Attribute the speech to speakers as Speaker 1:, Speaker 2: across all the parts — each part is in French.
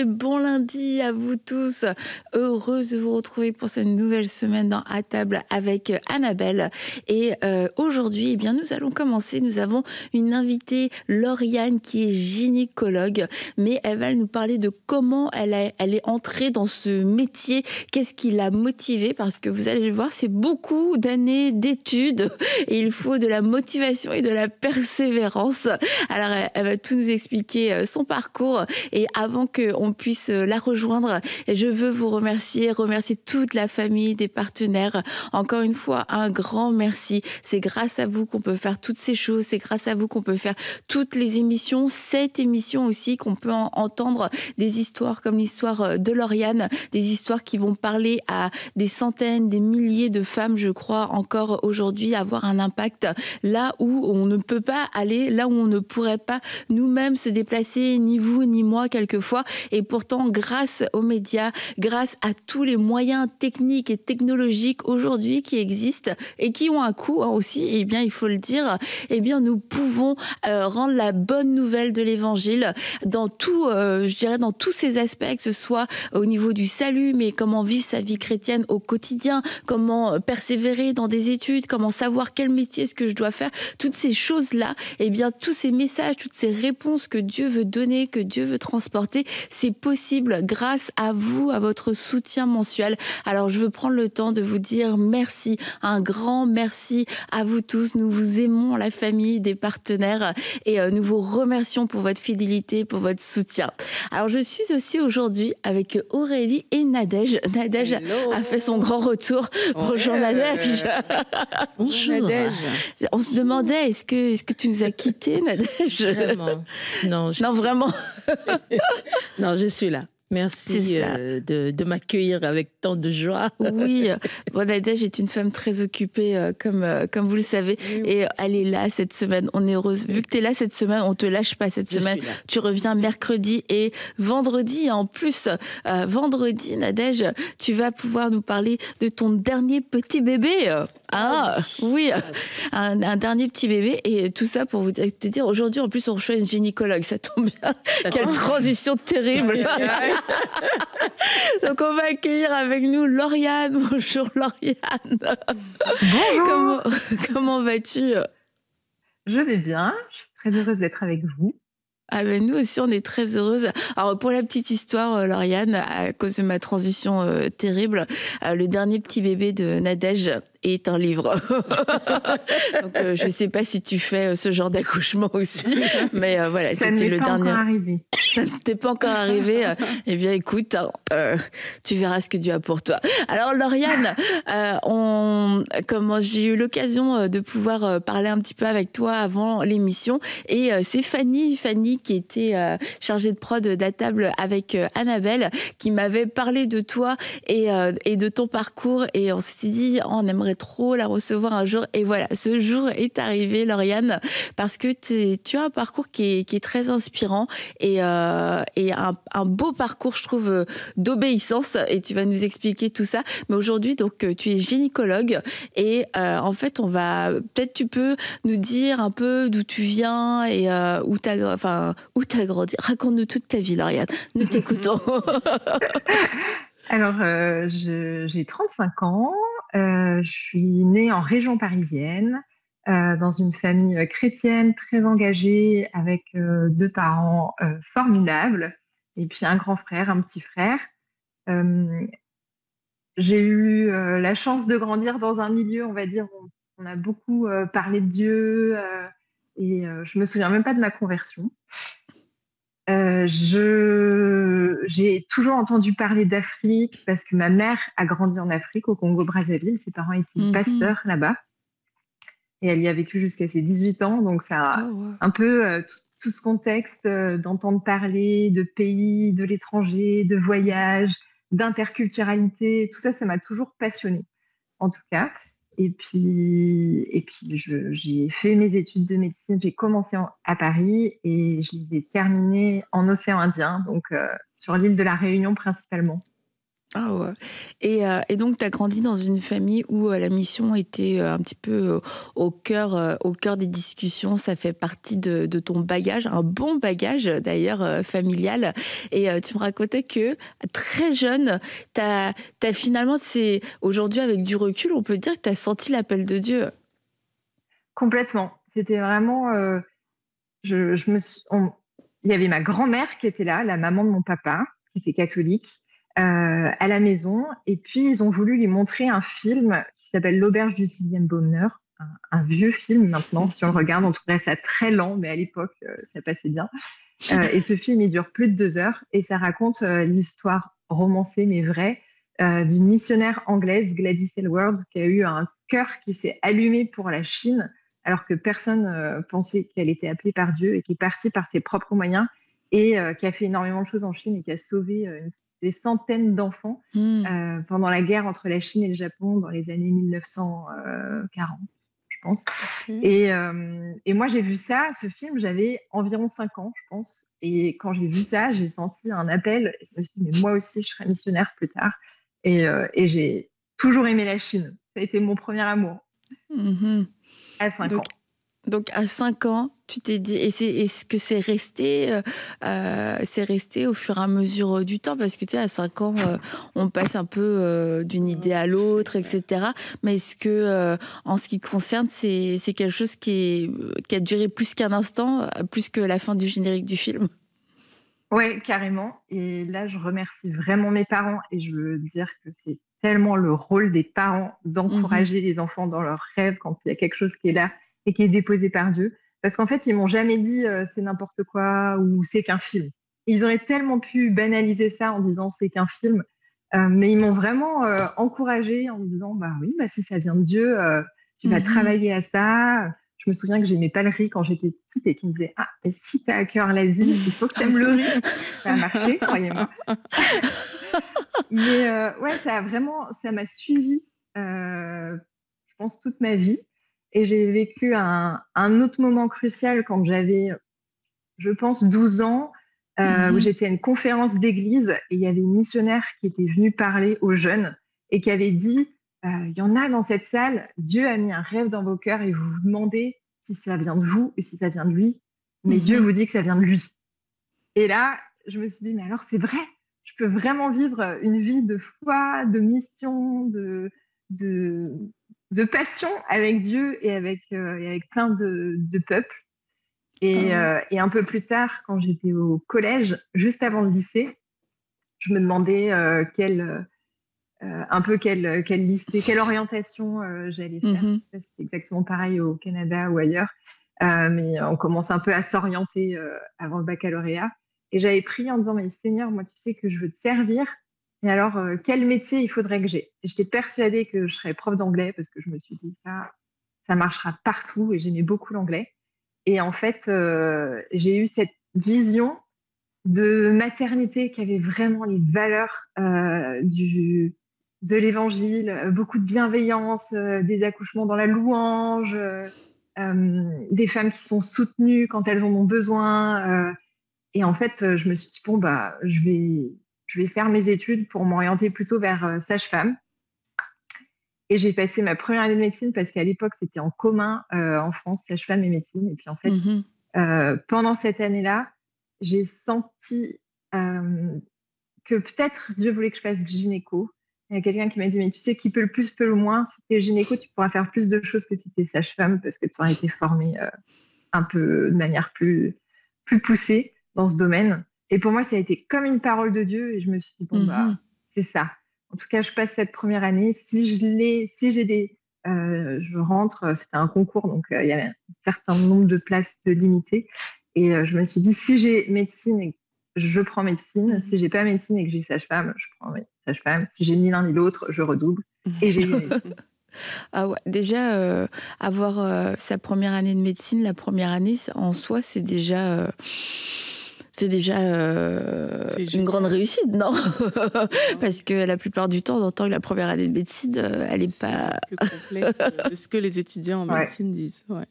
Speaker 1: et bon lundi à vous tous. Heureuse de vous retrouver pour cette nouvelle semaine dans À table avec Annabelle. Et aujourd'hui, eh bien, nous allons commencer. Nous avons une invitée, Lauriane, qui est gynécologue, mais elle va nous parler de comment elle est entrée dans ce métier, qu'est-ce qui l'a motivée, parce que vous allez le voir, c'est beaucoup d'années d'études et il faut de la motivation et de la persévérance. Alors, elle va tout nous expliquer son parcours. Et avant qu'on puisse la rejoindre, je veux vous remercier toute la famille, des partenaires. Encore une fois, un grand merci. C'est grâce à vous qu'on peut faire toutes ces choses. C'est grâce à vous qu'on peut faire toutes les émissions. Cette émission aussi, qu'on peut entendre des histoires comme l'histoire de Lauriane, des histoires qui vont parler à des centaines, des milliers de femmes, je crois, encore aujourd'hui, avoir un impact là où on ne peut pas aller, là où on ne pourrait pas nous-mêmes se déplacer, ni vous, ni moi, quelquefois. Et pourtant, grâce aux médias, grâce à tous les moyens techniques et technologiques aujourd'hui qui existent et qui ont un coût aussi, eh bien, il faut le dire, eh bien, nous pouvons rendre la bonne nouvelle de l'évangile dans tout, je dirais, dans tous ses aspects, que ce soit au niveau du salut, mais comment vivre sa vie chrétienne au quotidien, comment persévérer dans des études, comment savoir quel métier est-ce que je dois faire, toutes ces choses-là, eh bien, tous ces messages, toutes ces réponses que Dieu veut donner, que Dieu veut transporter, c'est possible grâce à vous, à votre soutien mensuel. Alors, je veux prendre le temps de vous dire merci, un grand merci à vous tous. Nous vous aimons, la famille, des partenaires, et nous vous remercions pour votre fidélité, pour votre soutien. Alors, je suis aussi aujourd'hui avec Aurélie et Nadège. Nadège a fait son grand retour. Bonjour Nadège.
Speaker 2: Bonjour
Speaker 3: Nadège.
Speaker 1: On se demandait, est-ce que tu nous as quittés, Nadège?
Speaker 2: Vraiment. Non,
Speaker 1: vraiment.
Speaker 2: Non, je suis là. Merci de m'accueillir avec tant de joie.
Speaker 1: Oui, bon, Nadège est une femme très occupée, comme vous le savez, et elle est là cette semaine. On est heureuse. Vu que tu es là cette semaine, on te lâche pas cette semaine. Tu reviens mercredi et vendredi. En plus, vendredi, Nadège, tu vas pouvoir nous parler de ton dernier petit bébé. Ah oui, un dernier petit bébé, et tout ça pour vous te dire, aujourd'hui en plus on reçoit une gynécologue, ça tombe bien. Quelle transition terrible. Donc on va accueillir avec nous Lauriane. Bonjour Lauriane.
Speaker 3: Bonjour.
Speaker 1: Comment vas-tu?
Speaker 3: Je vais bien, je suis très heureuse d'être avec vous.
Speaker 1: Ah ben nous aussi, on est très heureuses. Alors, pour la petite histoire, Lauriane, à cause de ma transition terrible, le dernier petit bébé de Nadège est un livre. Donc, je ne sais pas si tu fais ce genre d'accouchement aussi, mais voilà, c'était le dernier.
Speaker 3: Ça n'est pas encore arrivé.
Speaker 1: Ça ne t'est pas encore arrivé. Eh bien, écoute, tu verras ce que Dieu a pour toi. Alors, Lauriane, j'ai eu l'occasion de pouvoir parler un petit peu avec toi avant l'émission, et c'est Fanny qui était chargée de prod d'À table avec Annabelle, qui m'avait parlé de toi et de ton parcours, et on s'est dit, on aimerait trop la recevoir un jour. Et voilà, ce jour est arrivé, Lauriane, parce que tu as un parcours qui est très inspirant, et un beau parcours, je trouve, d'obéissance, et tu vas nous expliquer tout ça. Mais aujourd'hui, donc, tu es gynécologue, et en fait, peut-être tu peux nous dire un peu d'où tu viens et où t'as grandi. Raconte-nous toute ta vie, Lauriane. Nous t'écoutons.
Speaker 3: Alors, j'ai 35 ans, je suis née en région parisienne, dans une famille chrétienne très engagée, avec 2 parents formidables, et puis un grand frère, un petit frère. J'ai eu la chance de grandir dans un milieu, on va dire, où on a beaucoup parlé de Dieu, et je me souviens même pas de ma conversion. J'ai toujours entendu parler d'Afrique parce que ma mère a grandi en Afrique, au Congo-Brazzaville. Ses parents étaient pasteurs là-bas, et elle y a vécu jusqu'à ses 18 ans. Donc ça a un peu tout ce contexte d'entendre parler de pays, de l'étranger, de voyages, d'interculturalité. Tout ça, ça m'a toujours passionnée, en tout cas. Et puis j'ai fait mes études de médecine. J'ai commencé à Paris et je les ai terminées en océan Indien, donc sur l'île de la Réunion principalement.
Speaker 1: Ah ouais. Et donc, tu as grandi dans une famille où la mission était un petit peu au cœur des discussions. Ça fait partie de ton bagage, un bon bagage d'ailleurs familial. Et tu me racontais que très jeune, t'as finalement, aujourd'hui avec du recul, on peut dire que tu as senti l'appel de Dieu.
Speaker 3: Complètement. C'était vraiment. Je me suis- Il y avait ma grand-mère qui était là, la maman de mon papa, qui était catholique, à la maison. Et puis, ils ont voulu lui montrer un film qui s'appelle L'Auberge du sixième bonheur, un vieux film maintenant. Si on le regarde, on trouverait ça très lent, mais à l'époque, ça passait bien. Et ce film, il dure plus de 2 heures et ça raconte l'histoire romancée, mais vraie, d'une missionnaire anglaise, Gladys Aylward, qui a eu un cœur qui s'est allumé pour la Chine alors que personne pensait qu'elle était appelée par Dieu et qui est partie par ses propres moyens et qui a fait énormément de choses en Chine et qui a sauvé des centaines d'enfants pendant la guerre entre la Chine et le Japon dans les années 1940, je pense. Et moi, j'ai vu ça, ce film, j'avais environ 5 ans, je pense. Et quand j'ai vu ça, j'ai senti un appel. Je me suis dit, mais moi aussi, je serai missionnaire plus tard. Et j'ai toujours aimé la Chine. Ça a été mon premier amour
Speaker 1: Mhm.
Speaker 3: à 5
Speaker 1: Donc,
Speaker 3: ans.
Speaker 1: Donc à 5 ans, tu t'es dit, est-ce que c'est resté au fur et à mesure du temps, parce que tu sais, à 5 ans, on passe un peu d'une idée à l'autre, etc. Mais est-ce que, en ce qui te concerne, c'est quelque chose qui a duré plus qu'un instant, plus que la fin du générique du film?
Speaker 3: Ouais, carrément. Et là, je remercie vraiment mes parents et je veux dire que c'est tellement le rôle des parents
Speaker 1: Mhm.
Speaker 3: d'encourager les enfants dans leurs rêves quand il y a quelque chose qui est là et qui est déposé par Dieu. Parce qu'en fait, ils m'ont jamais dit c'est n'importe quoi ou c'est qu'un film. Ils auraient tellement pu banaliser ça en disant c'est qu'un film, mais ils m'ont vraiment encouragée en me disant bah oui, bah si ça vient de Dieu, tu vas
Speaker 1: Mhm.
Speaker 3: travailler à ça. Je me souviens que j'aimais pas le riz quand j'étais petite et qu'ils me disaient ah, mais si t'as à cœur l'Asie, il faut que t'aimes le riz. Ça a marché, croyez-moi. Mais ouais, ça m'a suivi, je pense, toute ma vie. Et j'ai vécu un autre moment crucial quand j'avais, je pense, 12 ans, où
Speaker 1: Mhm.
Speaker 3: j'étais à une conférence d'église et il y avait une missionnaire qui était venue parler aux jeunes et qui avait dit, il y en a dans cette salle, Dieu a mis un rêve dans vos cœurs et vous vous demandez si ça vient de vous et si ça vient de lui, mais Dieu
Speaker 1: Mhm.
Speaker 3: vous dit que ça vient de lui. Et là, je me suis dit, mais alors c'est vrai, je peux vraiment vivre une vie de foi, de mission, de, de passion avec Dieu et avec plein de peuples.
Speaker 1: Ah ouais.
Speaker 3: Et un peu plus tard, quand j'étais au collège, juste avant le lycée, je me demandais quel lycée, quelle orientation j'allais faire.
Speaker 1: Mhm.
Speaker 3: C'est exactement pareil au Canada ou ailleurs. Mais on commence un peu à s'orienter avant le baccalauréat. Et j'avais prié en disant, mais Seigneur, moi, tu sais que je veux te servir. Et alors, quel métier il faudrait que j'ai? Et j'étais persuadée que je serais prof d'anglais parce que je me suis dit, ça marchera partout et j'aimais beaucoup l'anglais. Et en fait, j'ai eu cette vision de maternité qui avait vraiment les valeurs de l'évangile, beaucoup de bienveillance, des accouchements dans la louange, des femmes qui sont soutenues quand elles en ont besoin. Et en fait, je me suis dit, bon, bah, je vais faire mes études pour m'orienter plutôt vers sage-femme. Et j'ai passé ma première année de médecine parce qu'à l'époque, c'était en commun en France, sage-femme et médecine. Et puis en fait,
Speaker 1: Mhm.
Speaker 3: pendant cette année-là, j'ai senti que peut-être Dieu voulait que je fasse gynéco. Il y a quelqu'un qui m'a dit, mais tu sais, qui peut le plus, peut le moins. Si tu es gynéco, tu pourras faire plus de choses que si tu es sage-femme parce que tu auras été formée un peu de manière plus poussée dans ce domaine. Et pour moi, ça a été comme une parole de Dieu et je me suis dit, bon, bah,
Speaker 1: Mhm.
Speaker 3: c'est ça. En tout cas, je passe cette première année. Si j'ai je rentre, c'était un concours, donc il y avait un certain nombre de places de limitées. Et je me suis dit, si j'ai médecine, je prends médecine. Si j'ai pas médecine et que j'ai sage-femme, je prends sage-femme. Si j'ai ni l'un ni l'autre, je redouble. Et j'ai eu médecine.
Speaker 1: Ah ouais, déjà, avoir sa première année de médecine, la première année, en soi, c'est déjà C'est déjà une grande réussite, non? Parce que la plupart du temps, on entend que la première année de médecine, elle n'est pas...
Speaker 4: plus complexe de ce que les étudiants en médecine disent. Ouais.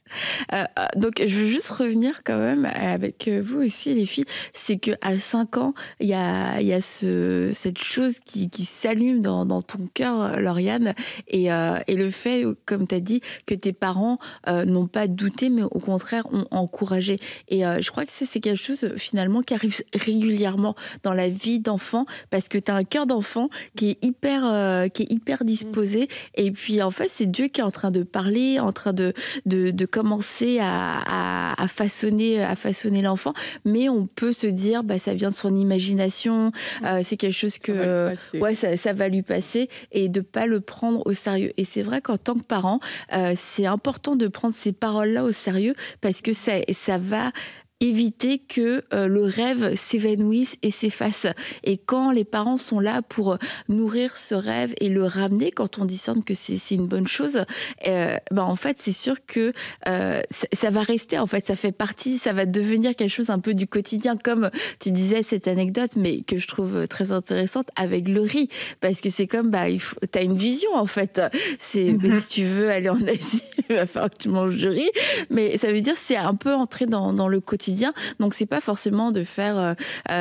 Speaker 1: Donc, je veux juste revenir quand même avec vous aussi, les filles. C'est qu'à 5 ans, il y a cette chose qui s'allume dans ton cœur, Lauriane. Et le fait, comme tu as dit, que tes parents n'ont pas douté, mais au contraire ont encouragé. Et je crois que c'est quelque chose, finalement, qui arrive régulièrement dans la vie d'enfant, parce que tu as un cœur d'enfant qui est hyper disposé. Et puis, en fait, c'est Dieu qui est en train de parler, en train de commencer à façonner l'enfant. Mais on peut se dire, ça vient de son imagination, c'est quelque chose que ça va lui passer, et de pas le prendre au sérieux. Et c'est vrai qu'en tant que parent, c'est important de prendre ces paroles-là au sérieux, parce que ça va éviter que le rêve s'évanouisse et s'efface. Et quand les parents sont là pour nourrir ce rêve et le ramener, quand on discerne que c'est une bonne chose, en fait, c'est sûr que ça va rester. En fait, ça fait partie, ça va devenir quelque chose un peu du quotidien, comme tu disais cette anecdote, mais que je trouve très intéressante avec le riz, parce que c'est comme, t'as une vision, en fait. Mais si tu veux aller en Asie, il va falloir que tu manges du riz. Mais ça veut dire, c'est un peu entrer dans le quotidien. Donc, c'est pas forcément de faire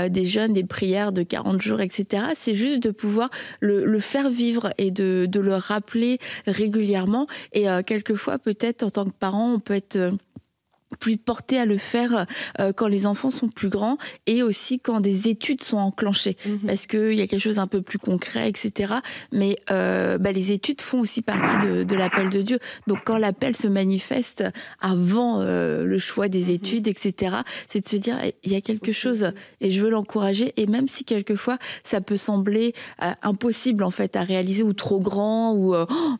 Speaker 1: des jeûnes, des prières de 40 jours, etc. C'est juste de pouvoir le faire vivre et de le rappeler régulièrement. Et quelquefois, peut-être, en tant que parent, on peut être plus porté à le faire quand les enfants sont plus grands, et aussi quand des études sont enclenchées, parce qu'il y a quelque chose un peu plus concret, etc. Mais les études font aussi partie de l'appel de Dieu. Donc quand l'appel se manifeste avant le choix des études, etc., c'est de se dire, il y a quelque chose et je veux l'encourager. Et même si quelquefois ça peut sembler impossible en fait à réaliser, ou trop grand, ou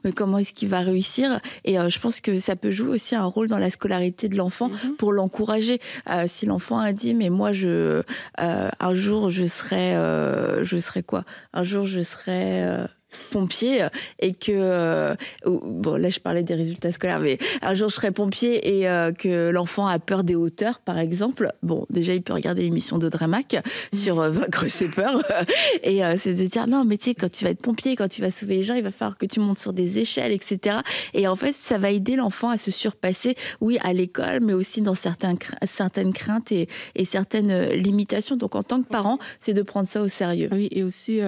Speaker 1: mais comment est-ce qu'il va réussir, et je pense que ça peut jouer aussi un rôle dans la scolarité de l'enfant, pour l'encourager. Si l'enfant a dit, mais moi, un jour, je serai quoi? Un jour, je serai pompier, et que là je parlais des résultats scolaires, mais un jour je serai pompier, et que l'enfant a peur des hauteurs, par exemple, déjà il peut regarder l'émission d'Audramac sur vaincre ses peurs, et c'est de dire, non mais tu sais, quand tu vas être pompier, quand tu vas sauver les gens, il va falloir que tu montes sur des échelles, etc. Et en fait ça va aider l'enfant à se surpasser, oui, à l'école, mais aussi dans certaines craintes et certaines limitations. Donc en tant que parent, c'est de prendre ça au sérieux.
Speaker 4: Oui, et aussi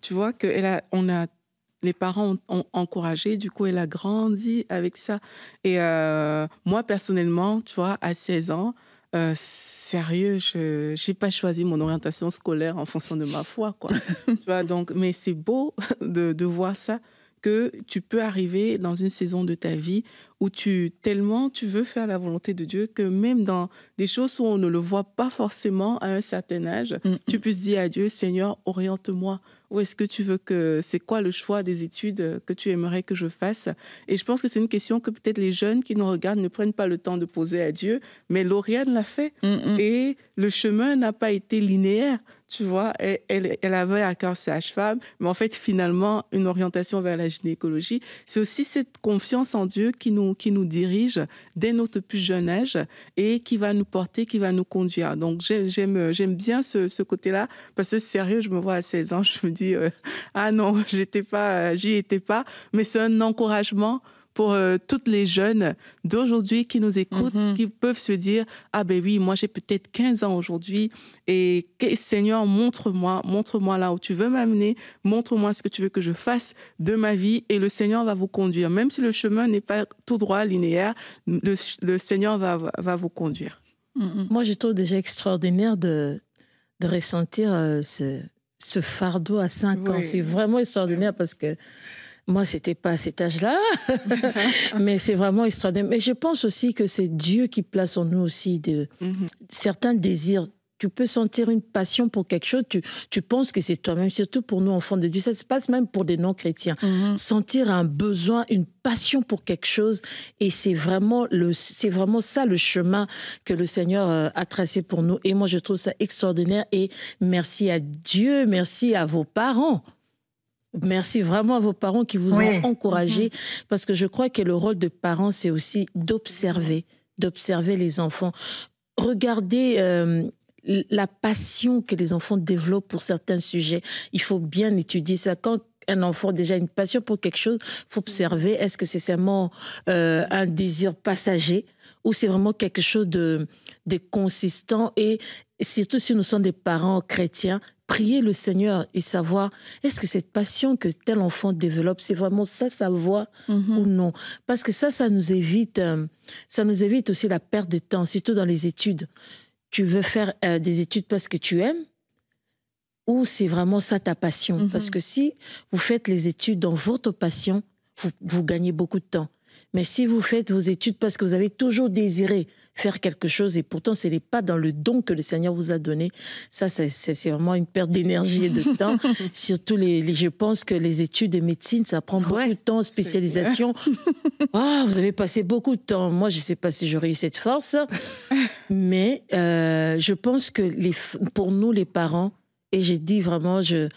Speaker 4: tu vois que les parents ont encouragé, du coup, elle a grandi avec ça. Et moi, personnellement, tu vois, à 16 ans, sérieux, je n'ai pas choisi mon orientation scolaire en fonction de ma foi, quoi. Tu vois, donc, mais c'est beau de voir ça, que tu peux arriver dans une saison de ta vie où tellement tu veux faire la volonté de Dieu, que même dans des choses où on ne le voit pas forcément à un certain âge, tu puisses dire à Dieu, Seigneur, oriente-moi. Où est-ce que tu veux c'est quoi le choix des études que tu aimerais que je fasse? Et je pense que c'est une question que peut-être les jeunes qui nous regardent ne prennent pas le temps de poser à Dieu, mais Lauriane l'a fait. Et le chemin n'a pas été linéaire. Tu vois, elle avait à cœur sage-femme, mais en fait, finalement, une orientation vers la gynécologie. C'est aussi cette confiance en Dieu qui nous dirige dès notre plus jeune âge, et qui va nous porter, qui va nous conduire. Donc, j'aime bien ce côté-là, parce que sérieux, je me vois à 16 ans, je me dis, ah non, j'y étais pas, mais c'est un encouragement pour toutes les jeunes d'aujourd'hui qui nous écoutent, qui peuvent se dire, ah ben oui, moi j'ai peut-être 15 ans aujourd'hui, et Seigneur, montre-moi là où tu veux m'amener, montre-moi ce que tu veux que je fasse de ma vie, et le Seigneur va vous conduire. Même si le chemin n'est pas tout droit, linéaire, le Seigneur va vous conduire.
Speaker 2: Moi, je trouve déjà extraordinaire de ressentir ce fardeau à 5 ans. C'est vraiment extraordinaire, parce que moi, c'était pas à cet âge-là, mais c'est vraiment extraordinaire. Mais je pense aussi que c'est Dieu qui place en nous aussi certains désirs. Tu peux sentir une passion pour quelque chose, tu penses que c'est toi-même, surtout pour nous, enfants de Dieu. Ça se passe même pour des non-chrétiens. Sentir un besoin, une passion pour quelque chose, et c'est vraiment ça le chemin que le Seigneur a tracé pour nous. Et moi, je trouve ça extraordinaire, et merci à Dieu, merci à vos parents. Merci vraiment à vos parents qui vous ont encouragé, parce que je crois que le rôle de parents, c'est aussi d'observer les enfants. Regardez la passion que les enfants développent pour certains sujets. Il faut bien étudier ça. Quand un enfant a déjà une passion pour quelque chose, il faut observer, est-ce que c'est seulement un désir passager ou c'est vraiment quelque chose de consistant, et surtout si nous sommes des parents chrétiens, prier le Seigneur et savoir est-ce que cette passion que tel enfant développe, c'est vraiment ça sa voie ou non. Parce que ça nous évite aussi la perte de temps, surtout dans les études. Tu veux faire des études parce que tu aimes, ou c'est vraiment ça ta passion? Parce que si vous faites les études dans votre passion, vous gagnez beaucoup de temps. Mais si vous faites vos études parce que vous avez toujours désiré faire quelque chose et pourtant ce n'est pas dans le don que le Seigneur vous a donné, ça c'est vraiment une perte d'énergie et de temps. Surtout je pense que les études de médecine, ça prend beaucoup de temps, spécialisation. Vous avez passé beaucoup de temps. Moi, je ne sais pas si j'aurais eu cette force, mais je pense que pour nous les parents, et j'ai dit vraiment, j'ai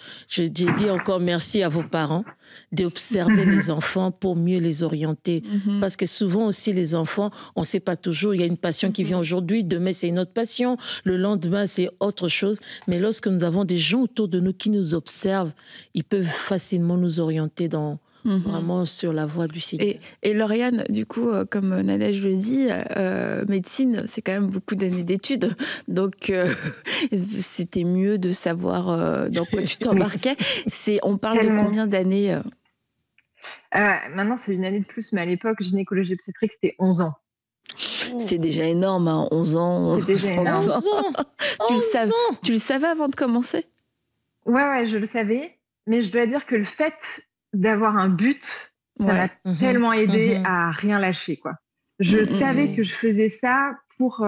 Speaker 2: dit encore merci à vos parents d'observer les enfants pour mieux les orienter. Parce que souvent aussi, les enfants, on ne sait pas toujours, il y a une passion qui vient aujourd'hui, demain c'est une autre passion, le lendemain c'est autre chose. Mais lorsque nous avons des gens autour de nous qui nous observent, ils peuvent facilement nous orienter vraiment sur la voie du Seigneur.
Speaker 1: Et Lauriane, du coup, comme Nadège le dit, médecine, c'est quand même beaucoup d'années d'études. Donc, c'était mieux de savoir dans quoi tu t'embarquais. On parle de combien d'années
Speaker 3: Maintenant, c'est une année de plus, mais à l'époque, gynécologie obstétrique, c'était 11 ans.
Speaker 1: C'est déjà énorme, hein, 11 ans.
Speaker 3: C'est déjà énorme.
Speaker 2: 11 ans.
Speaker 1: Tu le savais avant de commencer?
Speaker 3: Ouais, je le savais. Mais je dois dire que le fait d'avoir un but, ça m'a tellement aidé à rien lâcher, quoi. Je savais que je faisais ça pour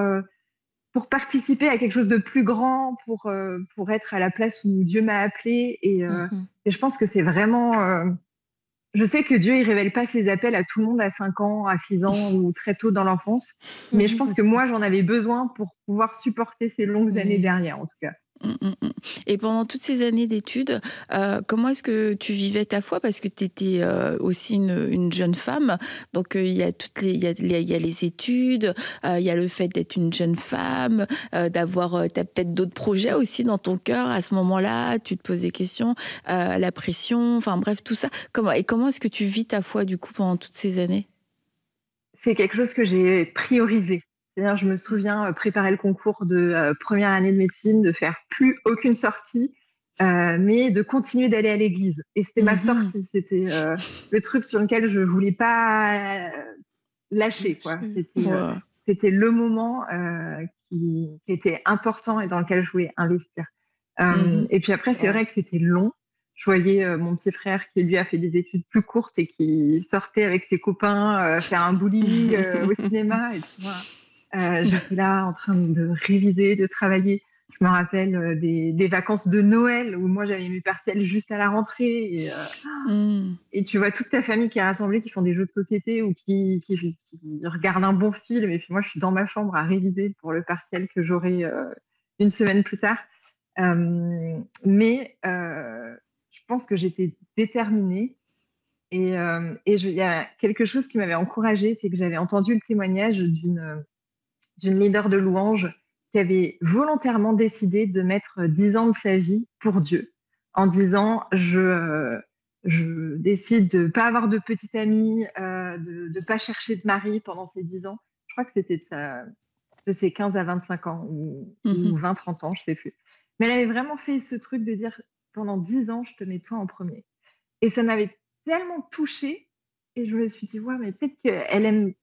Speaker 3: participer à quelque chose de plus grand, pour être à la place où Dieu m'a appelée. Et je pense que c'est vraiment... je sais que Dieu, il révèle pas ses appels à tout le monde à 5 ans, à 6 ans ou très tôt dans l'enfance. Mais je pense que moi, j'en avais besoin pour pouvoir supporter ces longues années derrière, en tout cas.
Speaker 1: Et pendant toutes ces années d'études, comment est-ce que tu vivais ta foi? Parce que tu étais aussi une jeune femme, donc il y a les études, il y a le fait d'être une jeune femme, t'as peut-être d'autres projets aussi dans ton cœur à ce moment-là, tu te poses des questions, la pression, enfin bref, tout ça. Comment est-ce que tu vis ta foi du coup pendant toutes ces années?
Speaker 3: C'est quelque chose que j'ai priorisé. C'est-à-dire, je me souviens préparer le concours de première année de médecine, de faire plus aucune sortie, mais de continuer d'aller à l'église. Et c'était ma sortie, c'était le truc sur lequel je voulais pas lâcher, quoi. C'était le moment qui était important et dans lequel je voulais investir. Et puis après, c'est vrai que c'était long. Je voyais mon petit frère qui, lui, a fait des études plus courtes et qui sortait avec ses copains faire un bowling au cinéma. Et puis moi, j'étais là en train de réviser, de travailler. Je me rappelle des vacances de Noël où moi, j'avais mes partiels juste à la rentrée. Et tu vois toute ta famille qui est rassemblée, qui font des jeux de société ou qui regardent un bon film. Et puis moi, je suis dans ma chambre à réviser pour le partiel que j'aurai une semaine plus tard. Mais je pense que j'étais déterminée. Et il y a quelque chose qui m'avait encouragée, c'est que j'avais entendu le témoignage d'une leader de louange qui avait volontairement décidé de mettre 10 ans de sa vie pour Dieu, en disant je décide de ne pas avoir de petite amie, de ne pas chercher de mari pendant ces 10 ans. Je crois que c'était de ses 15 à 25 ans ou 20-30 ans, je ne sais plus. Mais elle avait vraiment fait ce truc de dire pendant 10 ans, je te mets toi en premier. Et ça m'avait tellement touchée et je me suis dit, ouais, mais peut-être qu'elle aime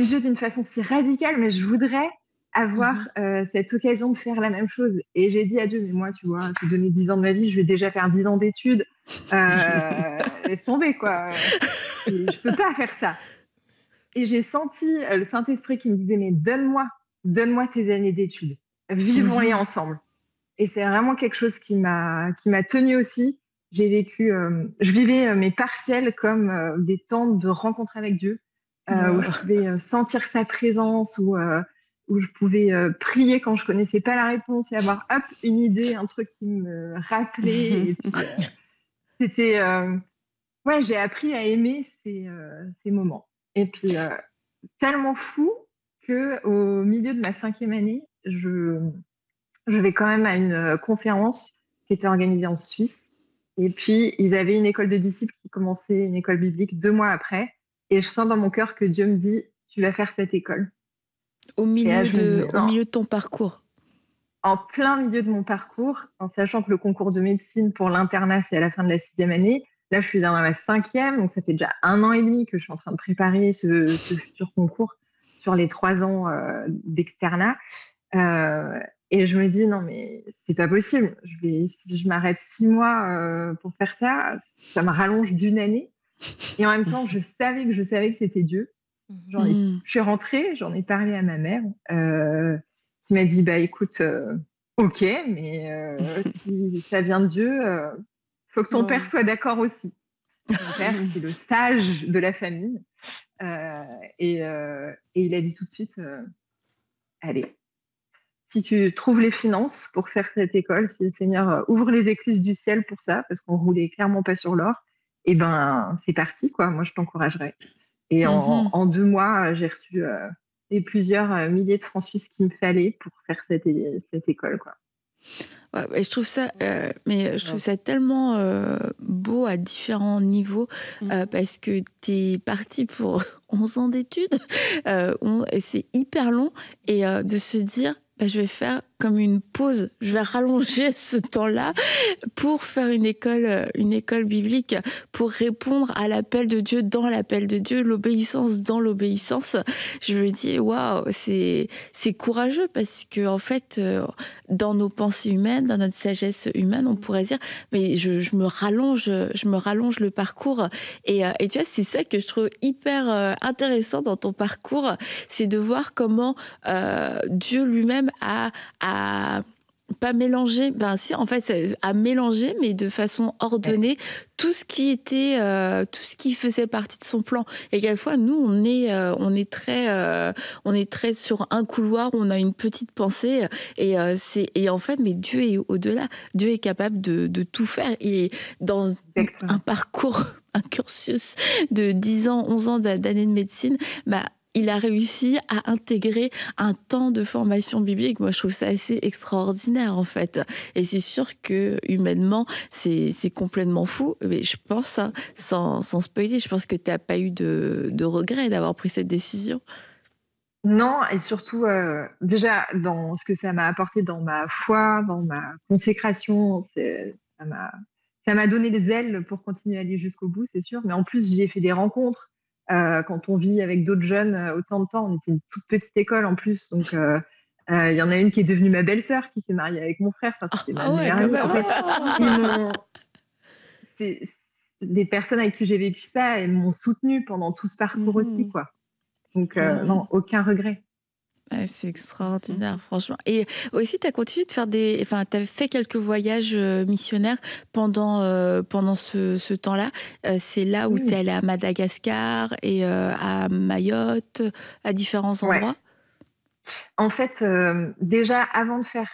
Speaker 3: Dieu d'une façon si radicale, mais je voudrais avoir cette occasion de faire la même chose. Et j'ai dit à Dieu, mais moi, tu vois, te donner 10 ans de ma vie, je vais déjà faire 10 ans d'études. Laisse tomber, quoi. Je peux pas faire ça. Et j'ai senti le Saint-Esprit qui me disait, mais donne-moi tes années d'études. Vivons-les ensemble. Et c'est vraiment quelque chose qui m'a tenue aussi. Je vivais mes partiels comme des temps de rencontre avec Dieu, où je pouvais sentir sa présence, où je pouvais prier quand je connaissais pas la réponse et avoir une idée, un truc qui me rappelait. Et puis, c'était j'ai appris à aimer ces moments. Et puis tellement fou que au milieu de ma 5e année, je vais quand même à une conférence qui était organisée en Suisse. Et puis, ils avaient une école de disciples qui commençait une école biblique 2 mois après. Et je sens dans mon cœur que Dieu me dit, tu vas faire cette école.
Speaker 1: Au
Speaker 3: Et là,
Speaker 1: milieu
Speaker 3: je me dis,
Speaker 1: de,
Speaker 3: mais
Speaker 1: au
Speaker 3: non,
Speaker 1: milieu de ton parcours.
Speaker 3: en plein milieu de mon parcours, en sachant que le concours de médecine pour l'internat, c'est à la fin de la 6e année. Là, je suis dans ma 5e, donc ça fait déjà 1 an et demi que je suis en train de préparer ce futur concours sur les 3 ans d'externat. Euh, et je me dis, non, mais c'est pas possible. Si je m'arrête 6 mois pour faire ça, ça me rallonge d'une année. Et en même temps, je savais que c'était Dieu.
Speaker 1: Mhm.
Speaker 3: Je suis rentrée, j'en ai parlé à ma mère, qui m'a dit, bah écoute, ok, mais si ça vient de Dieu, faut que ton père
Speaker 4: Ouais.
Speaker 3: soit d'accord aussi. Mon père, c'est le sage de la famille. Euh, et il a dit tout de suite, allez, si tu trouves les finances pour faire cette école, si le Seigneur ouvre les écluses du ciel pour ça, parce qu'on roulait clairement pas sur l'or, et ben c'est parti, quoi. Moi, je t'encouragerais. Et
Speaker 1: Mhm.
Speaker 3: en 2 mois, j'ai reçu les plusieurs milliers de francs suisses qu'il me fallait pour faire cette école, quoi.
Speaker 1: Ouais, et je trouve ça, mais je trouve
Speaker 4: Ouais.
Speaker 1: ça tellement beau à différents niveaux
Speaker 4: Mm.
Speaker 1: parce que tu es parti pour 11 ans d'études. Et c'est hyper long. Et de se dire, bah, je vais faire comme une pause, je vais rallonger ce temps-là pour faire une école biblique, pour répondre à l'appel de Dieu dans l'appel de Dieu, l'obéissance dans l'obéissance. Je me dis, waouh, c'est courageux parce que, en fait, dans nos pensées humaines, dans notre sagesse humaine, on pourrait dire, mais je me rallonge le parcours. Et tu vois, c'est ça que je trouve hyper intéressant dans ton parcours, c'est de voir comment Dieu lui-même a pas mélanger, ben si, en fait, à mélanger, mais de façon
Speaker 3: Ouais,
Speaker 1: ordonnée, tout ce qui était, tout ce qui faisait partie de son plan. Et quelquefois, nous, on est très sur un couloir, on a une petite pensée, et en fait, mais Dieu est au-delà. Dieu est capable de tout faire. Et dans un
Speaker 3: exactement.
Speaker 1: parcours, un cursus de 10 ans, 11 ans d'années de médecine, bah, il a réussi à intégrer un temps de formation biblique. Moi, je trouve ça assez extraordinaire, en fait. Et c'est sûr que, humainement, c'est complètement fou. Mais je pense, hein, sans spoiler, je pense que tu n'as pas eu de regret d'avoir pris cette décision.
Speaker 3: Non, et surtout, déjà, dans ce que ça m'a apporté dans ma foi, dans ma consécration, ça m'a donné des ailes pour continuer à aller jusqu'au bout, c'est sûr. Mais en plus, j'y ai fait des rencontres. Quand on vit avec d'autres jeunes autant de temps, on était une toute petite école en plus. Donc, il y en a une qui est devenue ma belle-sœur, qui s'est mariée avec mon frère. Enfin,
Speaker 1: Ah,
Speaker 3: c'était ma
Speaker 1: ah ouais,
Speaker 3: meilleure
Speaker 1: quand
Speaker 3: amie.
Speaker 1: même.
Speaker 3: En fait, ils m'ont, c'est, les personnes avec qui j'ai vécu ça, elles m'ont soutenue pendant tout ce parcours aussi,
Speaker 4: Mhm.
Speaker 3: quoi. Donc,
Speaker 1: Mhm.
Speaker 3: non, aucun regret.
Speaker 1: Ouais, c'est extraordinaire,
Speaker 4: Mhm.
Speaker 1: franchement. Et aussi, tu as continué de faire enfin, tu as fait quelques voyages missionnaires pendant ce temps-là. C'est là où tu es
Speaker 3: Oui.
Speaker 1: allé à Madagascar et à Mayotte, à différents
Speaker 3: Ouais.
Speaker 1: endroits.
Speaker 3: En fait, déjà, avant de faire,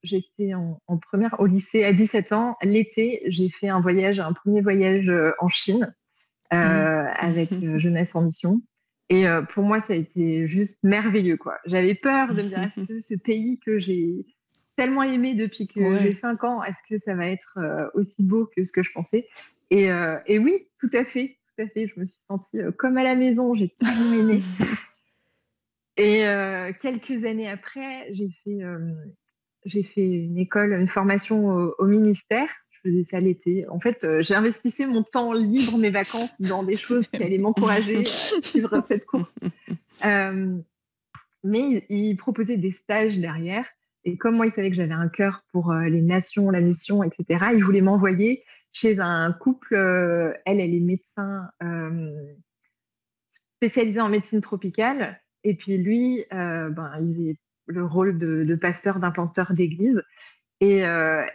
Speaker 3: j'étais en première au lycée à 17 ans. L'été, j'ai fait un premier voyage en Chine
Speaker 1: Mhm.
Speaker 3: avec Jeunesse en Mission. Et pour moi, ça a été juste merveilleux, quoi. J'avais peur de me dire, est-ce que ce pays que j'ai tellement aimé depuis que j'ai
Speaker 1: Ouais.
Speaker 3: 5 ans, est-ce que ça va être aussi beau que ce que je pensais? Et oui, tout à fait, tout à fait. Je me suis sentie comme à la maison, j'ai tellement aimé. Et quelques années après, j'ai fait une école, une formation au ministère. Je faisais ça l'été. En fait, j'investissais mon temps libre, mes vacances, dans des choses qui allaient m'encourager à suivre cette course. Euh, mais il proposait des stages derrière. Et comme moi, il savait que j'avais un cœur pour les nations, la mission, etc., il voulait m'envoyer chez un couple. Elle est médecin spécialisé en médecine tropicale. Et puis lui, il faisait le rôle de pasteur, d'implanteur d'église. Et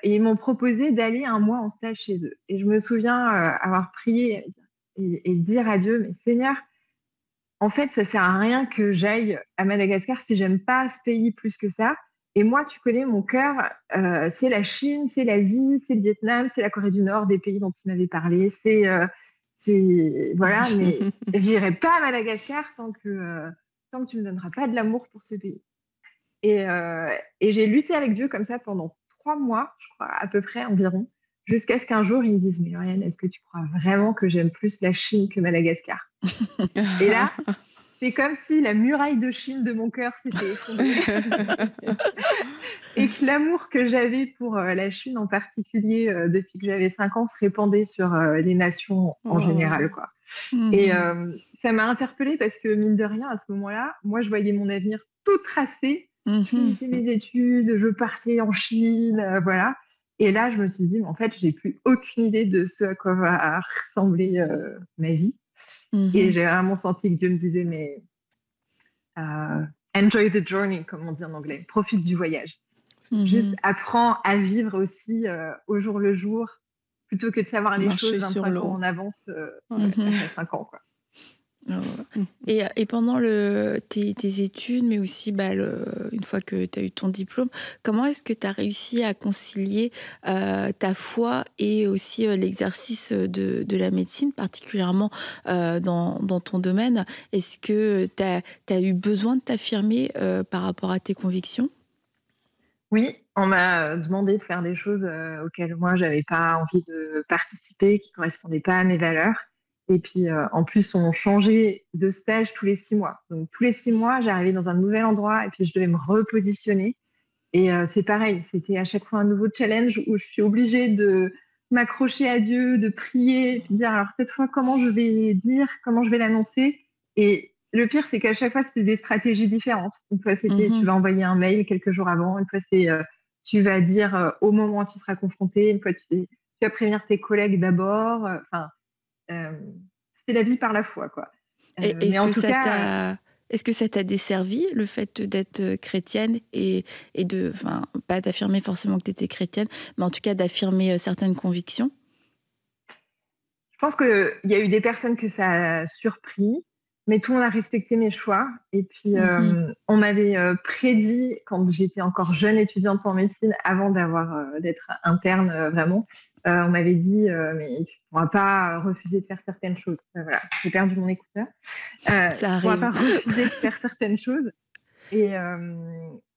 Speaker 3: ils m'ont proposé d'aller un mois en stage chez eux. Et je me souviens avoir prié et dire à Dieu, mais Seigneur, en fait, ça sert à rien que j'aille à Madagascar si j'aime pas ce pays plus que ça. Et moi, tu connais mon cœur, c'est la Chine, c'est l'Asie, c'est le Vietnam, c'est la Corée du Nord, des pays dont il m'avait parlé. Voilà, mais j'irai pas à Madagascar tant que tu me donneras pas de l'amour pour ce pays. Et j'ai lutté avec Dieu comme ça pendant 3 mois, je crois, à peu près environ, jusqu'à ce qu'un jour, il me dise, mais Lauriane, est-ce que tu crois vraiment que j'aime plus la Chine que Madagascar? Et là, c'est comme si la muraille de Chine de mon cœur s'était effondrée. Et que l'amour que j'avais pour la Chine en particulier, depuis que j'avais 5 ans, se répandait sur les nations en général, quoi. Et ça m'a interpellée parce que, mine de rien, à ce moment-là, moi, je voyais mon avenir tout tracé. Je finissais mes études, je partais en Chine, voilà. Et là, je me suis dit, mais en fait, j'ai plus aucune idée de ce à quoi va ressembler ma vie. Et j'ai vraiment senti que Dieu me disait, mais enjoy the journey, comme on dit en anglais. Profite du voyage. Juste apprends à vivre aussi au jour le jour, plutôt que de savoir les
Speaker 4: Marcher
Speaker 3: choses
Speaker 4: sur
Speaker 3: 25
Speaker 4: l'eau.
Speaker 3: ans en avance,
Speaker 1: Mhm.
Speaker 3: après 5 ans, quoi.
Speaker 1: Et pendant tes études, mais aussi une fois que tu as eu ton diplôme, comment est-ce que tu as réussi à concilier ta foi et aussi l'exercice de la médecine, particulièrement dans ton domaine? Est-ce que tu as eu besoin de t'affirmer par rapport à tes convictions?
Speaker 3: Oui, on m'a demandé de faire des choses auxquelles moi, j'avais pas envie de participer, qui correspondaient pas à mes valeurs. Et puis, en plus, on changeait de stage tous les 6 mois. Donc, tous les 6 mois, j'arrivais dans un nouvel endroit et puis je devais me repositionner. Et c'est pareil, c'était à chaque fois un nouveau challenge où je suis obligée de m'accrocher à Dieu, de prier, et puis dire, alors cette fois, comment je vais dire, comment je vais l'annoncer. Et le pire, c'est qu'à chaque fois, c'était des stratégies différentes. Une fois, c'était tu vas envoyer un mail quelques jours avant. Une fois, c'est tu vas dire au moment où tu seras confronté. Une fois, tu vas prévenir tes collègues d'abord. Enfin, c'était la vie par la foi, quoi.
Speaker 1: Et
Speaker 3: Mais en tout cas,
Speaker 1: est-ce que ça t'a desservi, le fait d'être chrétienne et de, enfin, pas d'affirmer forcément que tu étais chrétienne, mais en tout cas d'affirmer certaines convictions?
Speaker 3: je pense qu'il y a eu des personnes que ça a surpris, mais tout le monde a respecté mes choix. Et puis, on m'avait prédit, quand j'étais encore jeune étudiante en médecine, avant d'être interne vraiment, on m'avait dit, mais tu ne pourras pas refuser de faire certaines choses. Voilà, j'ai perdu mon écouteur.
Speaker 1: Ça
Speaker 3: Tu ne pourras pas
Speaker 1: arrive.
Speaker 3: refuser de faire certaines choses. Et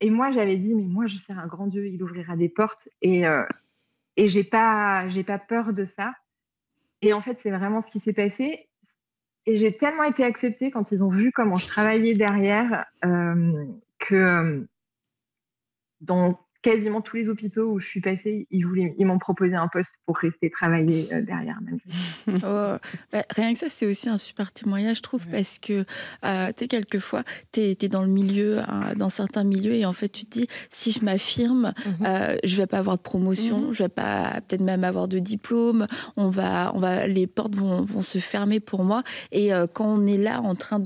Speaker 3: moi, j'avais dit, mais moi, je sers un grand Dieu, il ouvrira des portes. Et j'ai pas peur de ça. Et en fait, c'est vraiment ce qui s'est passé. Et j'ai tellement été acceptée quand ils ont vu comment je travaillais derrière, que dans quasiment tous les hôpitaux où je suis passée, ils m'ont proposé un poste pour rester travailler derrière.
Speaker 1: Oh, rien que ça, c'est aussi un super témoignage, je trouve, parce que, tu sais, quelquefois, t'es dans le milieu, dans certains milieux, et en fait, tu te dis, si je m'affirme, je vais pas avoir de promotion, je vais pas peut-être même avoir de diplôme, les portes vont se fermer pour moi. Et quand on est là en train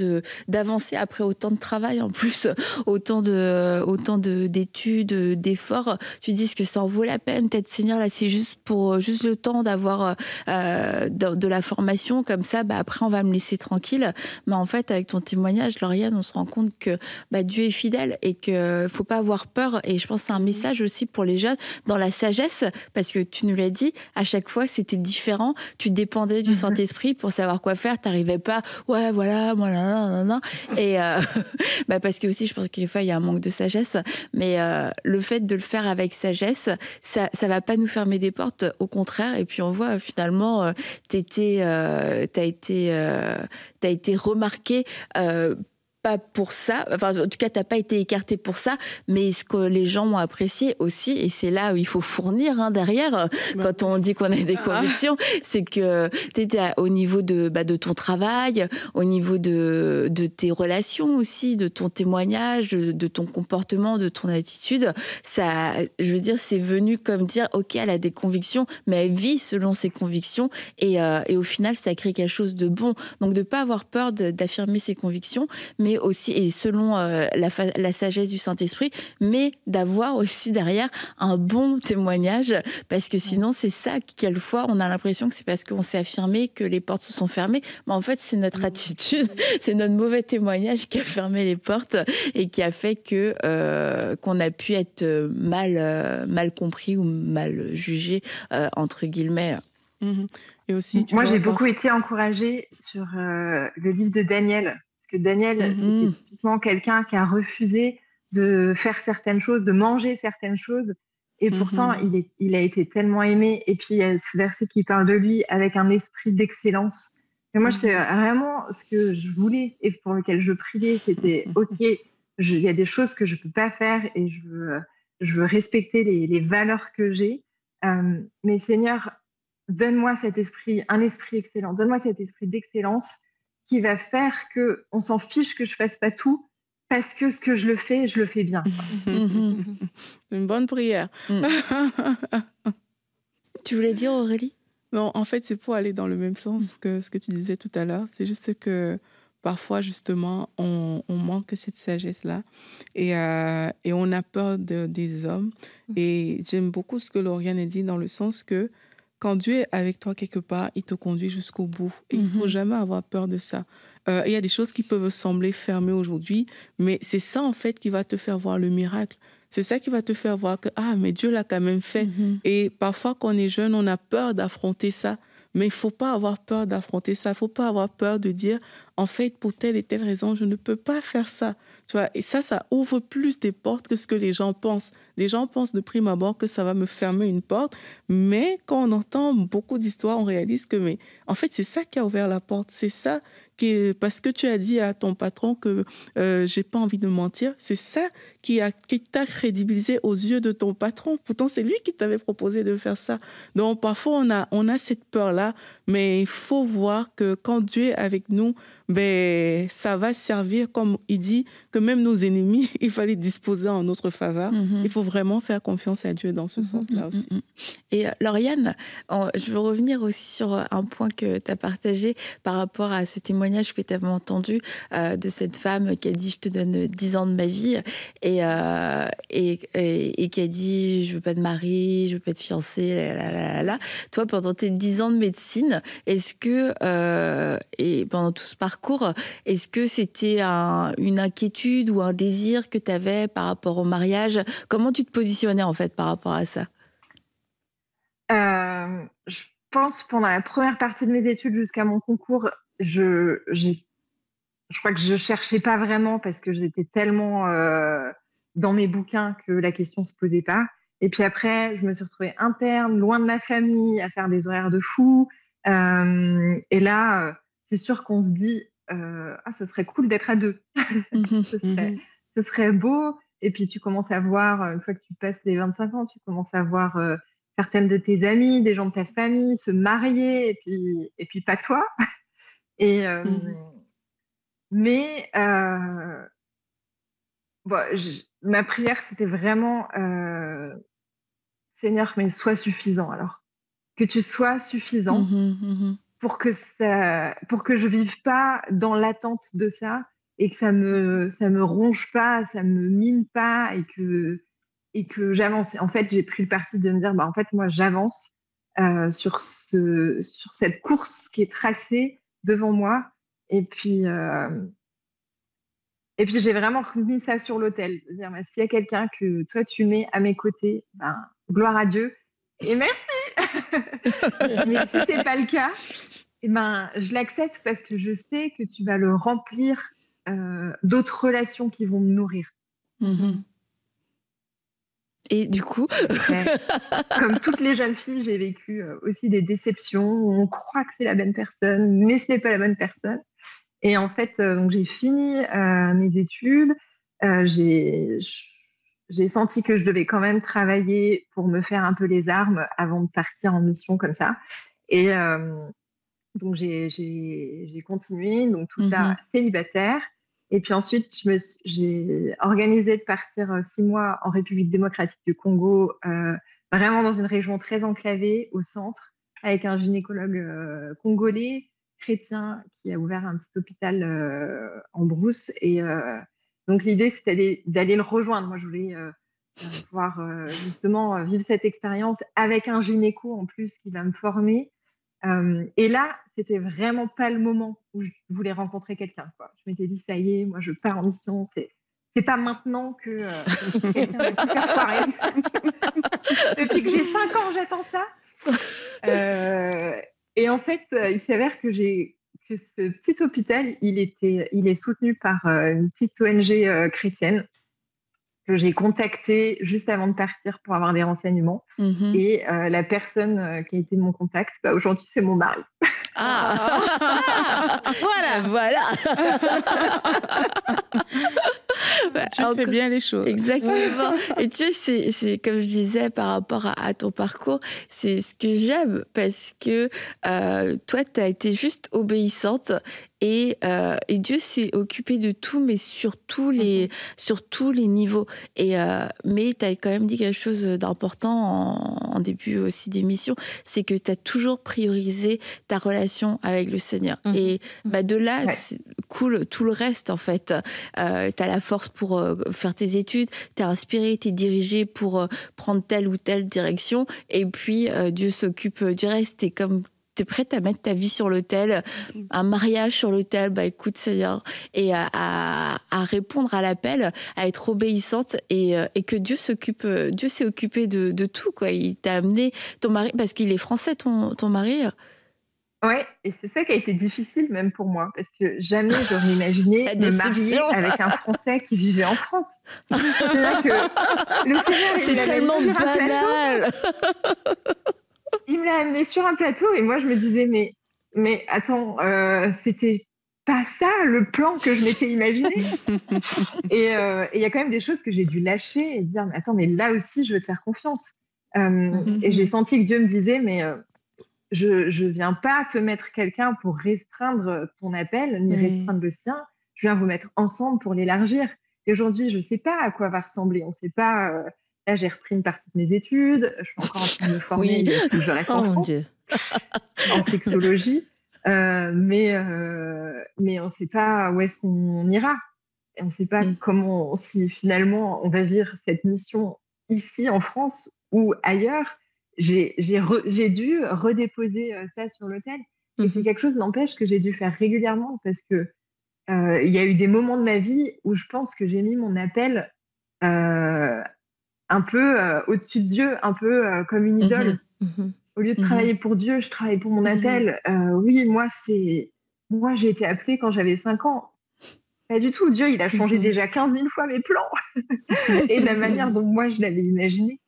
Speaker 1: d'avancer après autant de travail, en plus, autant d'études, d'efforts, tu te dis que ça en vaut la peine, peut-être, Seigneur, là, c'est juste le temps d'avoir de la formation, comme ça, après, on va me laisser tranquille. Mais en fait, avec ton témoignage, Lauriane, on se rend compte que Dieu est fidèle et qu'il faut pas avoir peur. Et je pense que c'est un message aussi pour les jeunes dans la sagesse, parce que tu nous l'as dit, à chaque fois, c'était différent. Tu dépendais du Saint-Esprit pour savoir quoi faire. T'arrivais pas, ouais, voilà, moi, nan. Et parce que aussi, je pense que des fois, il y a un manque de sagesse. Mais le fait de le faire avec sagesse, ça va pas nous fermer des portes, au contraire. Et puis on voit finalement, t'as été remarqué. Pas pour ça, enfin en tout cas t'as pas été écarté pour ça, mais ce que les gens ont apprécié aussi, et c'est là où il faut fournir derrière, quand on dit qu'on a des convictions, c'est que t'étais au niveau de ton travail, au niveau de tes relations aussi, de ton témoignage, de ton comportement, de ton attitude. Ça, je veux dire, c'est venu comme dire, ok, elle a des convictions, mais elle vit selon ses convictions, et au final ça crée quelque chose de bon. Donc de pas avoir peur d'affirmer ses convictions, mais aussi, et selon la sagesse du Saint-Esprit, mais d'avoir aussi derrière un bon témoignage, parce que sinon c'est ça, quelquefois on a l'impression que c'est parce qu'on s'est affirmé que les portes se sont fermées, mais en fait c'est notre attitude, c'est notre mauvais témoignage qui a fermé les portes et qui a fait que qu'on a pu être mal compris ou mal jugé, entre guillemets.
Speaker 3: Et aussi, moi, j'ai beaucoup été encouragée sur le livre de Daniel. Parce que Daniel, c'était typiquement quelqu'un qui a refusé de faire certaines choses, de manger certaines choses. Et pourtant, il a été tellement aimé. Et puis, il y a ce verset qui parle de lui avec un esprit d'excellence. Et moi, c'est vraiment ce que je voulais et pour lequel je priais. C'était, OK, il y a des choses que je ne peux pas faire et je veux respecter les valeurs que j'ai. Mais Seigneur, donne-moi un esprit excellent. Donne-moi cet esprit d'excellence qui va faire qu'on s'en fiche que je ne fasse pas tout parce que ce que je le fais bien.
Speaker 4: Une bonne prière.
Speaker 1: Tu voulais dire, Aurélie?
Speaker 4: Non, en fait, c'est pour aller dans le même sens que ce que tu disais tout à l'heure. C'est juste que parfois, justement, on manque cette sagesse-là et on a peur des hommes. Et j'aime beaucoup ce que Lauriane a dit dans le sens que quand Dieu est avec toi quelque part, il te conduit jusqu'au bout. Et il ne faut jamais avoir peur de ça. Il y a des choses qui peuvent sembler fermées aujourd'hui, mais c'est ça, en fait, qui va te faire voir le miracle. C'est ça qui va te faire voir que, mais Dieu l'a quand même fait. Et parfois, quand on est jeune, on a peur d'affronter ça. Mais il ne faut pas avoir peur d'affronter ça. Il ne faut pas avoir peur de dire, en fait, pour telle et telle raison, je ne peux pas faire ça. Tu vois, et ça ouvre plus des portes que ce que les gens pensent. Les gens pensent de prime abord que ça va me fermer une porte. Mais quand on entend beaucoup d'histoires, on réalise que, mais en fait, c'est ça qui a ouvert la porte. C'est ça parce que tu as dit à ton patron que j'ai pas envie de mentir, c'est ça qui t'a crédibilisé aux yeux de ton patron. Pourtant, c'est lui qui t'avait proposé de faire ça. Donc, parfois, on a cette peur-là, mais il faut voir que quand Dieu est avec nous, ben, ça va servir, comme il dit, que même nos ennemis, il fallait disposer en notre faveur. Il faut vraiment faire confiance à Dieu dans ce sens-là aussi.
Speaker 1: Et Lauriane, je veux revenir aussi sur un point que tu as partagé par rapport à ce témoignage que tu avais entendu de cette femme qui a dit « Je te donne 10 ans de ma vie » et qui a dit « Je veux pas de mari, je veux pas de fiancé, Toi, pendant tes 10 ans de médecine, est-ce que, et pendant tout ce parcours, est-ce que c'était une inquiétude ou un désir que tu avais par rapport au mariage? Comment tu te positionnais en fait par rapport à ça?
Speaker 3: Je pense pendant la première partie de mes études jusqu'à mon concours, je crois que je cherchais pas vraiment parce que j'étais tellement dans mes bouquins que la question se posait pas. Et puis après, je me suis retrouvée interne, loin de ma famille, à faire des horaires de fou. Et là, c'est sûr qu'on se dit, ce serait cool d'être à deux. Ce serait beau. Et puis tu commences à voir, une fois que tu passes les 25 ans, tu commences à voir certaines de tes amies, des gens de ta famille se marier, et puis pas toi. Et mais ma prière, c'était vraiment Seigneur, mais sois suffisant alors. Que tu sois suffisant pour que je vive pas dans l'attente de ça et que ça me ronge pas, ça me mine pas et que j'avance. En fait, j'ai pris le parti de me dire, en fait, moi, j'avance sur cette course qui est tracée devant moi. Et puis j'ai vraiment mis ça sur l'autel. Dire, s'il y a quelqu'un que toi, tu mets à mes côtés, gloire à Dieu. Et merci. Mais si c'est pas le cas, je l'accepte parce que je sais que tu vas le remplir d'autres relations qui vont me nourrir.
Speaker 1: Et du coup,
Speaker 3: comme toutes les jeunes filles, j'ai vécu aussi des déceptions où on croit que c'est la bonne personne, mais ce n'est pas la bonne personne. Et en fait, donc j'ai fini mes études. J'ai senti que je devais quand même travailler pour me faire un peu les armes avant de partir en mission comme ça. Et donc j'ai continué, donc tout ça célibataire. Et puis ensuite, j'ai organisé de partir 6 mois en République démocratique du Congo, vraiment dans une région très enclavée, au centre, avec un gynécologue congolais, chrétien, qui a ouvert un petit hôpital en brousse. Et donc l'idée, c'était d'aller le rejoindre. Moi, je voulais pouvoir justement vivre cette expérience avec un gynéco en plus qui va me former. Et là, c'était vraiment pas le moment où je voulais rencontrer quelqu'un. Je m'étais dit, ça y est, moi, je pars en mission. C'est pas maintenant que quelqu'un va tout faire foirer. Depuis que j'ai 5 ans, j'attends ça. Et en fait, il s'avère que ce petit hôpital, il est soutenu par une petite ONG chrétienne. que j'ai contacté juste avant de partir pour avoir des renseignements. Et la personne qui a été mon contact, aujourd'hui, c'est mon mari.
Speaker 1: Voilà.
Speaker 4: Tu fais bien les choses.
Speaker 1: Exactement. Et tu sais, c'est comme je disais par rapport à ton parcours, c'est ce que j'aime parce que toi, tu as été juste obéissante et Dieu s'est occupé de tout, mais sur tous les niveaux. Mais tu as quand même dit quelque chose d'important en début aussi d'émission, c'est que tu as toujours priorisé ta relation avec le Seigneur. Et de là, coule tout le reste, en fait. Tu as la force pour faire tes études, tu es inspiré, tu es dirigé pour prendre telle ou telle direction, et puis Dieu s'occupe du reste. T'es prête à mettre ta vie sur l'autel, un mariage sur l'autel, écoute Seigneur, et à répondre à l'appel, à être obéissante, et que Dieu s'est occupé de tout, quoi. Il t'a amené ton mari, parce qu'il est français, ton mari.
Speaker 3: Ouais, et c'est ça qui a été difficile même pour moi, parce que jamais j'aurais imaginé me marier avec un Français qui vivait en France. C'est là que le Seigneur,
Speaker 1: c'est tellement banal.
Speaker 3: Il me l'a amené sur un plateau et moi je me disais mais attends, c'était pas ça le plan que je m'étais imaginé. Et il y a quand même des choses que j'ai dû lâcher et dire mais attends, mais là aussi je veux te faire confiance. Et j'ai senti que Dieu me disait mais je viens pas te mettre quelqu'un pour restreindre ton appel ni restreindre le sien. Je viens vous mettre ensemble pour l'élargir. Et aujourd'hui je sais pas à quoi va ressembler. On sait pas. Là, j'ai repris une partie de mes études. Je suis encore en train de me former. Je reste en France, en sexologie. Mais on ne sait pas où est-ce qu'on ira. Et on ne sait pas si finalement on va vivre cette mission ici en France ou ailleurs. J'ai dû redéposer ça sur l'autel. Et c'est quelque chose, n'empêche, que j'ai dû faire régulièrement parce que il y a eu des moments de ma vie où je pense que j'ai mis mon appel un peu au-dessus de Dieu, un peu comme une idole. Au lieu de travailler pour Dieu, je travaille pour mon appel. Oui, moi, j'ai été appelée quand j'avais 5 ans. Pas du tout. Dieu, il a changé déjà 15 000 fois mes plans et la manière dont moi, je l'avais imaginé.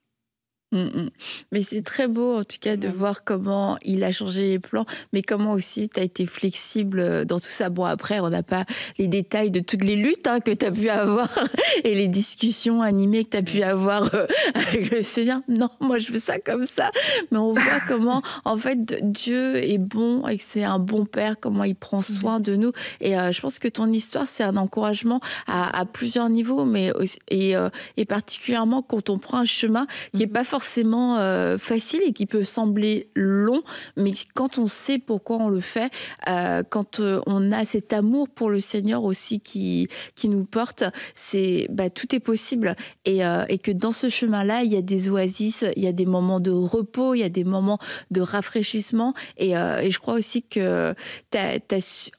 Speaker 1: Mais c'est très beau en tout cas de voir comment il a changé les plans, mais comment aussi tu as été flexible dans tout ça. Bon, après, on n'a pas les détails de toutes les luttes que tu as pu avoir et les discussions animées que tu as pu avoir avec le Seigneur. Non, moi je veux ça comme ça. Mais on voit comment en fait Dieu est bon et que c'est un bon Père, comment il prend soin de nous. Et je pense que ton histoire, c'est un encouragement à plusieurs niveaux, mais et particulièrement quand on prend un chemin qui n'est pas forcément facile et qui peut sembler long, mais quand on sait pourquoi on le fait, quand on a cet amour pour le Seigneur aussi qui nous porte, tout est possible et que dans ce chemin-là, il y a des oasis, il y a des moments de repos, il y a des moments de rafraîchissement et je crois aussi que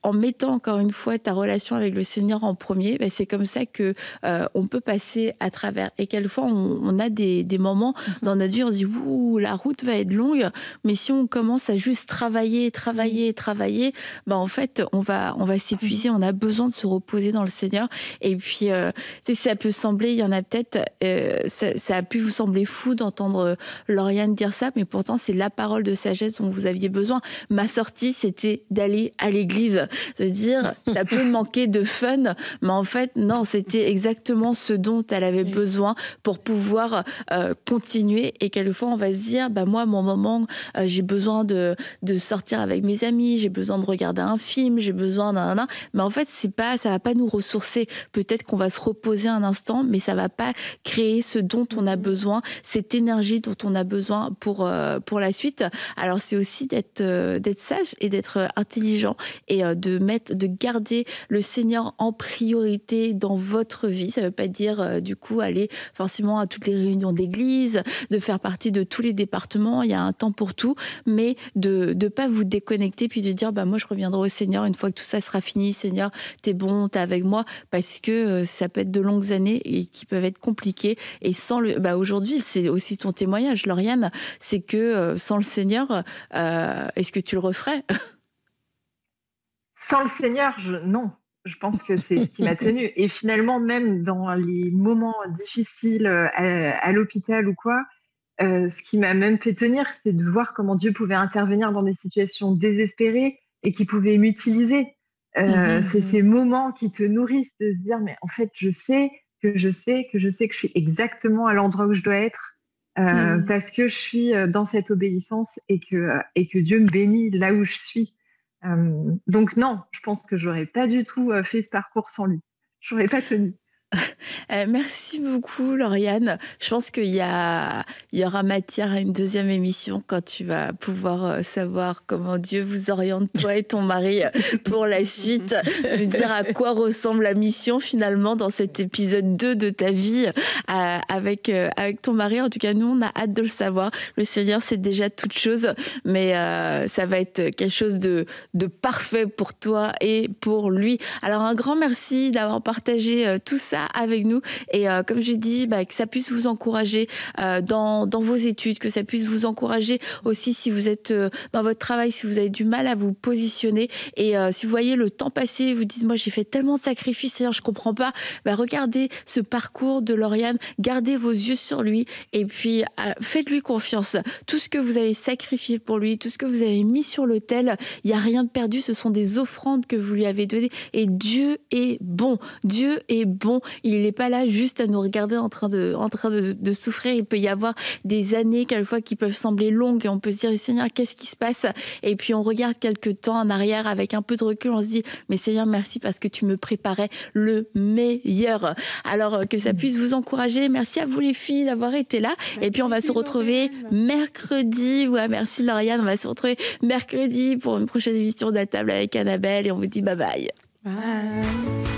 Speaker 1: en mettant encore une fois ta relation avec le Seigneur en premier, c'est comme ça que on peut passer à travers et quelquefois on a des moments dans notre vie, on se dit ouh, la route va être longue, mais si on commence à juste travailler, en fait, on va s'épuiser, on a besoin de se reposer dans le Seigneur. Et puis, ça peut sembler, il y en a peut-être, ça a pu vous sembler fou d'entendre Lauriane dire ça, mais pourtant, c'est la parole de sagesse dont vous aviez besoin. Ma sortie, c'était d'aller à l'église. C'est-à-dire, ça peut manquer de fun, mais en fait, non, c'était exactement ce dont elle avait besoin pour pouvoir continuer. Et quelquefois, on va se dire, moi, mon moment, j'ai besoin de sortir avec mes amis, j'ai besoin de regarder un film, j'ai besoin d'un... Mais en fait, ça va pas nous ressourcer. Peut-être qu'on va se reposer un instant, mais ça va pas créer ce dont on a besoin, cette énergie dont on a besoin pour la suite. Alors, c'est aussi d'être sage et d'être intelligent et de garder le Seigneur en priorité dans votre vie. Ça veut pas dire, du coup, aller forcément à toutes les réunions d'église, de faire partie de tous les départements, il y a un temps pour tout, mais de ne pas vous déconnecter puis de dire moi je reviendrai au Seigneur une fois que tout ça sera fini. Seigneur, t'es bon, t'es avec moi, parce que ça peut être de longues années et qui peuvent être compliquées et sans aujourd'hui c'est aussi ton témoignage, Lauriane, c'est que sans le Seigneur, est-ce que tu le referais?
Speaker 3: Sans le Seigneur, non. Je pense que c'est ce qui m'a tenue. Et finalement, même dans les moments difficiles à l'hôpital ou quoi, ce qui m'a même fait tenir, c'est de voir comment Dieu pouvait intervenir dans des situations désespérées et qu'il pouvait m'utiliser. C'est ces moments qui te nourrissent de se dire, mais en fait, je sais que je suis exactement à l'endroit où je dois être parce que je suis dans cette obéissance et que Dieu me bénit là où je suis. Donc non, je pense que j'aurais pas du tout fait ce parcours sans lui. J'aurais pas tenu.
Speaker 1: Merci beaucoup, Lauriane. Je pense qu'il y aura matière à une deuxième émission quand tu vas pouvoir savoir comment Dieu vous oriente, toi et ton mari, pour la suite. Me dire à quoi ressemble la mission finalement dans cet épisode 2 de ta vie avec ton mari. En tout cas, nous, on a hâte de le savoir. Le Seigneur, c'est déjà toute chose, mais ça va être quelque chose de parfait pour toi et pour lui. Alors, un grand merci d'avoir partagé tout ça avec nous et comme je dis, que ça puisse vous encourager dans vos études, que ça puisse vous encourager aussi si vous êtes dans votre travail, si vous avez du mal à vous positionner et si vous voyez le temps passer, vous dites moi j'ai fait tellement de sacrifices, c'est-à-dire je comprends pas, regardez ce parcours de Lauriane, gardez vos yeux sur lui et puis faites-lui confiance. Tout ce que vous avez sacrifié pour lui, tout ce que vous avez mis sur l'autel, il n'y a rien de perdu, ce sont des offrandes que vous lui avez données et Dieu est bon. Dieu est bon. Il n'est pas là juste à nous regarder en train de souffrir. Il peut y avoir des années, quelquefois, qui peuvent sembler longues et on peut se dire, Seigneur, qu'est-ce qui se passe? Et puis on regarde quelques temps en arrière avec un peu de recul, on se dit, mais Seigneur, merci parce que tu me préparais le meilleur. Alors que ça puisse vous encourager. Merci à vous les filles d'avoir été là. Merci, et puis on va se retrouver mercredi. Ouais, merci Lauriane. On va se retrouver mercredi pour une prochaine émission d'À table avec Annabelle et on vous dit bye bye.
Speaker 4: Bye.